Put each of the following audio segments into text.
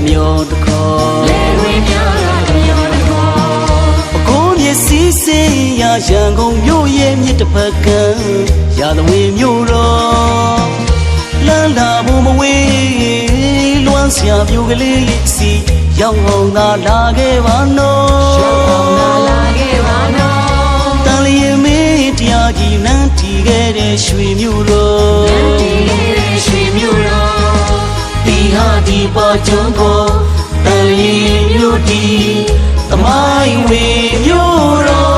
မျိုးတစ်ခေါ်လေဝင်းများကတစ်မျိုးတစ်ခေါ်အကိုမျက်စိစေးရရန်ကုန်မြို့ရဲ့မြစ်တစ်ဖက်ကရာသဝင်းမြို့တော်လမ်းလာဖို့မဝေးလွမ်းစရာမြို့ကလေးစီရောက်အောင်သာလာခဲ့ပါနော်ရောက်အောင်သာလာခဲ့ပါနော်တန်လျင်မေးတရားကြီးနန်းတီခဲ့တဲ့ရွှေမြို့တော်နန်းတီခဲ့တဲ့ရွှေမြို့တော်ဒီဟာဒီပေါ်ကျွန်းကိုတန်လျင်မြို့တီသမိုင်းဝေမြို့တော်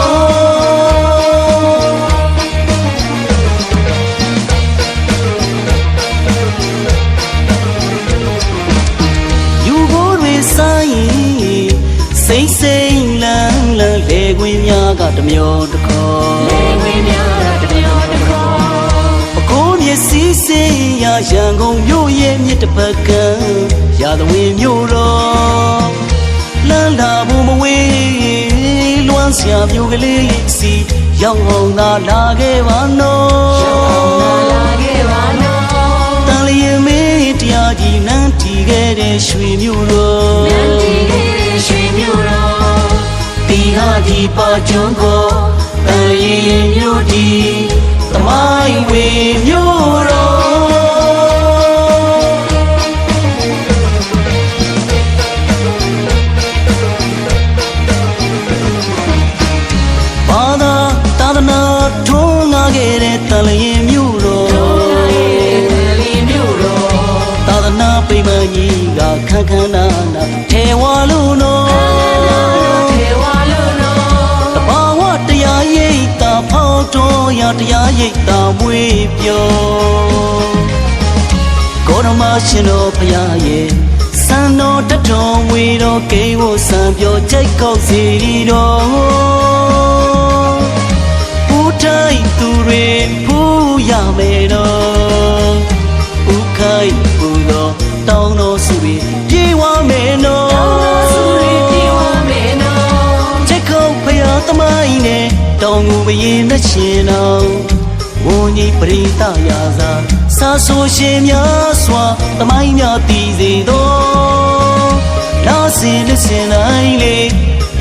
စိတ်စိတ်လန်းလန်းလေခွင်းများကတစ်မျိုးတစ်ခေါ်လေခွင်းများကတစ်မျိုးတစ်ခေါ်အကိုမျက်စိစေးရရန်ကုန်မြို့ရဲ့မြစ်တစ်ဖက်ကရာသဝင်းမြို့တော်လမ်းလာဖို့မဝေးလွမ်းစရာမြို့ကလေးစီရောက်အောင်သာလာခဲ့ပါနော်ရောက်အောင်သာလာခဲ့ပါနော်တန်လျင်မေးတရားကြီးနန်းတီခဲ့တဲ့ရွှေမြို့တော်နန်းတီခဲ့တဲ့ရွှေမြို့တော်ဒီဟာဒီပါကျွန်းကိုတန်လျင်မြို့တီသမိုင်းဝေမြို့တော်ဘာသာသာသနာထွန်းလာခဲ့တဲ့တန်လျင်မြို့တော်သာသနာပိမန်ကြီးကခန်းခန်းနာနာထေဝါလို့နော်ထေဝါလို့နော်တဘာဝတရားရိပ်တာဖောက်တော်ရတရားရိပ်တာမွေးပြောကိုရမရှင်တော်ဖရာရဲ့စံတော်တတော်မွေတော်ကိဝဆံပြောကြိတ်ကောက်စီတော်ဦးတိုင်းသူတွေဖူးရမယ်တော့ဦးခိုင်ပူတော်တောင်းတော်စုတွေပြေဝမယ်နော်တောင်းတော်စုတွေပြေဝမယ်နော်ကြိတ်ကောက်ဖရာသမိုင်းနဲ့တောင်းကိုမရင်နဲ့ရှင်တော်ဝုန်ကြီးပရိသရာစာစာဆိုရှင်များစွာသမိုင်းများတည်စေတော်လာစင်လက်စင်တိုင်းလေး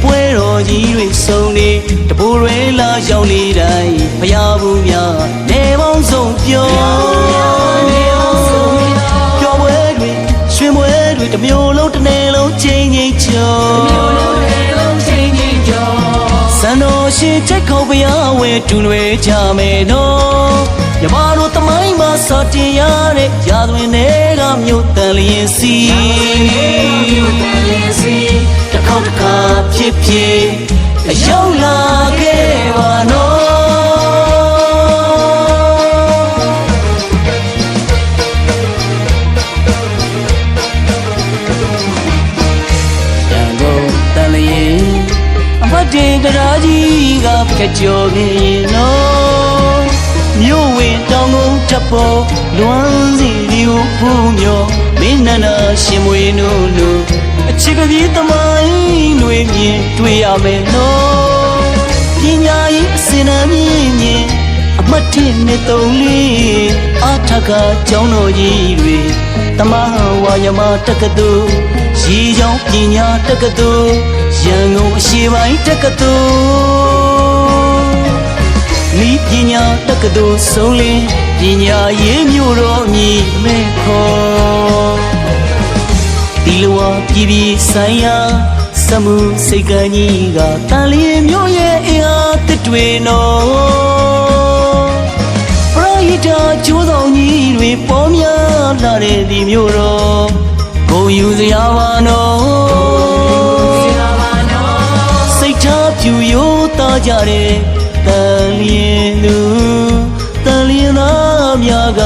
ပွဲတော်ကြီးတွေစုံနေတပူတွေလာရောက်နေတိုင်းဖရာဘူးများနေပေါင်းဆုံးပြောနေပေါင်းဆုံးပြောပွဲတွေရွှင်ပွဲတွေတစ်မျိုးလုံးတစ်နေ့လုံးချိန်ချိန်ကျော်တစ်မျိုးလုံးတစ်နေ့လုံးချိန်ချိန်ကျော်စံတော်ရှင်ချက်ခေါ်ဖရာဝဲတူတွေကြမယ်နော်မြမတို့သမိုင်းမှာစောတင်ရတဲ့ရာသွင်းတွေကမြို့တန်လျင်စီမြို့တန်လျင်စီတစ်ခေါက်တစ်ခါဖြစ်ဖြစ်အရောက်လာခဲ့ပါနော်တန်ကုန်တန်လျင်အမတ်တင်တရားကြီးကဖြတ်ကျော်နေနော်မြို့ဝင်တောင်ကုန်ထပ်ပေါ်လွမ်းစီဒီကိုဖူးမြော်မင်းနန္ဒရှင်မွေနုလို့အချစ်ကပြေးသမိုင်းတွေမြင်တွေ့ရမယ်နော်ပညာရေးအစင်အမြင့်မြင်အမတ်တင်နဲ့သုံးလေးအာထကကျောင်းတော်ကြီးတွေတမဝါယမတက္ကသိုလ်ရေချောင်းပညာတက္ကသိုလ်ရန်ကုန်အရှေ့ပိုင်းတက္ကသိုလ်ဤပညာတက္ကသိုလ်ဆုံးလင်းပညာရေးမြို့တော်မြည်မဲ့ခေါ်ဒီလိုဝပြည်ပြည်ဆိုင်ရာစမှုစိတ်ကန်းကြီးကတန်လျင်မြို့ရဲ့အင်အားတစ်တွေနော်ပရိဟိတကျိုးဆောင်ကြီးတွေပေါ်များလာတဲ့ဒီမြို့တော်ဂုဏ်ယူစရာပါနော်စိတ်ထားပြူရိုးသားကြတဲ့တန်လျင်သူတန်လျင်သားများက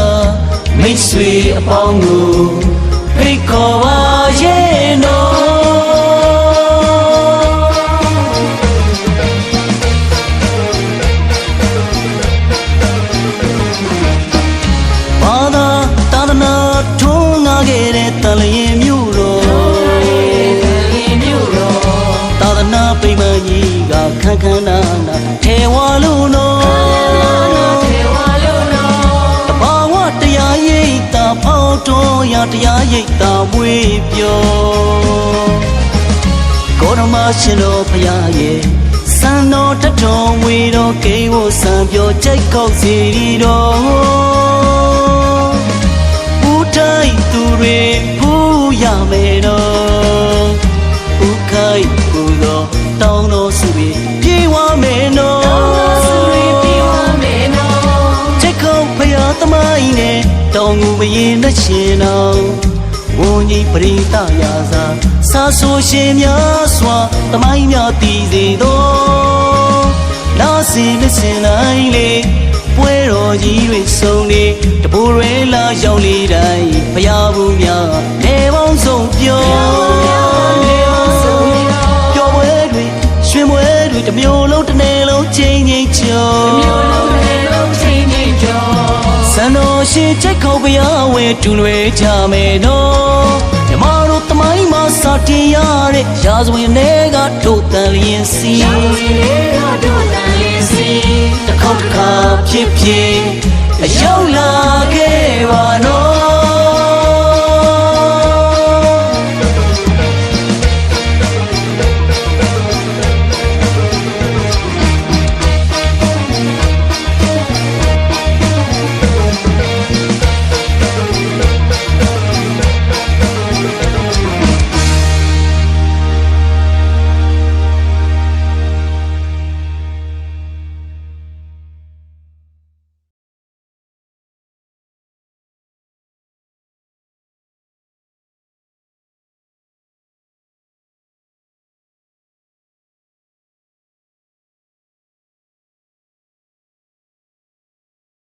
မိတ်ဆွေအပေါင်းကိုဖိတ်ခေါ်ပါရဲ့နော်ဘာသာသာသနာထွန်းလာခဲ့တဲ့တန်လျင်မြို့တော်သာသနာပိမန်ကြီးကခန်းခန်းနာနာထေဝါလို့နော်တဘာဝတရားရိပ်တာဖောက်တော်ရတရားရိပ်တာမွေးပြော ရှင်တော်ဖရာရဲ့စံတော်တတော်ဝေတော်ကိန်းဝဆံပြောကြိုက်ကောက်စီတော်ဦးတိုင်းသူတွေဖူးရမယ်နော်ဦးခိုင်ကိုတော်တောင်းတော်စုတွေပြေဝမယ်နော်ကြိုက်ကောက်ဖရာသမိုင်းနဲ့တောင်းကိုမရင်နဲ့ရှင်တော်ဝုန်ကြီးပရိသရာစာစာဆိုရှင်များစွာသမိုင်းများတည်စေသောနာစီမစင်နိုင်လေပွဲတော်ကြီးတွေဆုံးနေတပူရဲလာရောက်လေတိုင်းဖျားဘူးများလေပေါင်းဆုံးပြောပျော်ပွဲတွေရွှင်ပွဲတွေတစ်မျိုးလုံးတစ်နယ်လုံးချင်းချင်းကျော်စံတော်ရှင်ချက်ခေါ်ပြဝဲတူလွယ်ကြမယ်နော်မြမတို့တမိုင်းမှာစာတင်ရတဲ့ရာဇဝင်တွေကတို့တန်လျင်စီတစ်ခေါက်တစ်ခါဖြစ်ဖြစ်အရောက်လာခဲ့ပါနော်